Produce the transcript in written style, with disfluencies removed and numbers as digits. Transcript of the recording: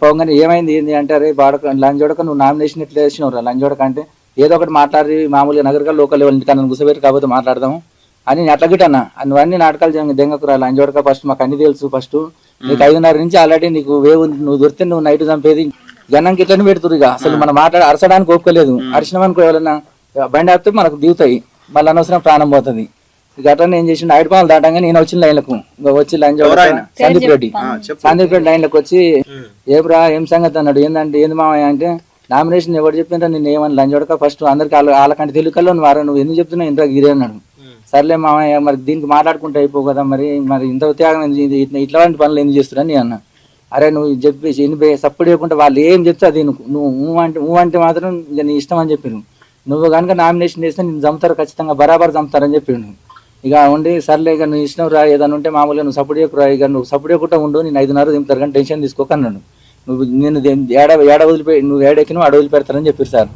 పోగానే ఏమైంది ఏంది అంటే, అరే బాడక లంజోడక నువ్వు నామినేషన్ ఎట్లా వేసినవురా లంజోడక అంటే, ఏదో ఒకటి మాట్లాడి మామూలుగా నగరగా లోకల్ లెవెల్ ఇంటికన్నా కూర్చోబెట్టి కాకపోతే మాట్లాడదాము అని నేను అట్లా గిట్టన్నా. నువ్వు అన్ని నాటకాలు దెంగకురా లంజోడక, ఫస్ట్ మాకు అన్ని తెలుసు, ఫస్ట్ నీకు 5:30 నుంచి ఆల్రెడీ నీకు వేవు నువ్వు దొరికితే నువ్వు నైట్ చంపేది జనంకి ఇట్లనే పెడుతురు. ఇక అసలు మనం అరచడానికి ఒప్పుకోలేదు. అరిచినామనుకో ఎవరన్నా బండి ఆపితే మనకు దిగుతాయి, మళ్ళీ అనవసరం ప్రాణం పోతుంది. ఇక అట్లనే ఏం చేసి ఐదు పాలు దాటంగా నేను వచ్చిన లైన్లకు వచ్చి లంజోడక సందీప్ రెడ్డి లైన్లకు వచ్చి ఏబ్రా ఏం సంగతి అన్నాడు. ఏందంటే ఏంది మామయ్య అంటే, నామినేషన్ ఎవరు చెప్పిండ్రా నేను ఏమని లంజోడక, ఫస్ట్ అందరికి వాళ్ళకంటే తెలుగులో నువ్వు ఎందుకు చెప్తున్నావు ఇంద్రా గిరే అన్నాడు. సర్లే మామయ్య మరి దీనికి మాట్లాడుకుంటే అయిపో కదా, మరి ఇంత త్యాగం ఇట్లాంటి పనులు ఎందుకు చేస్తున్నాను నేను అన్న. అరే నువ్వు చెప్పేసి ఎన్ని సపోర్ట్ చేయకుండా వాళ్ళు ఏం చెప్తే అది నువ్వు అంటే మాత్రం ఇక నీ ఇష్టం అని చెప్పిండు. నువ్వు కనుక నామినేషన్ చేస్తే నేను చంపుతారు, ఖచ్చితంగా బరాబర్ చంపుతారని చెప్పిండు. ఇక ఉండి సర్లే ఇక నువ్వు ఇష్టం రా, ఏదైనా ఉంటే మామూలుగా నువ్వు సపోర్ట్ చేయకురా, ఇక నువ్వు సపోర్ట్ చేయకుండా ఉండు, నేను 5:30 దింపుతారు కానీ టెన్షన్ తీసుకోక అన్నాడు. నువ్వు నేను ఏడ వదిలిపెట్టి నువ్వు ఏడెక్కి నువ్వు అడ వదిలిపెడతారని చెప్పారు సార్.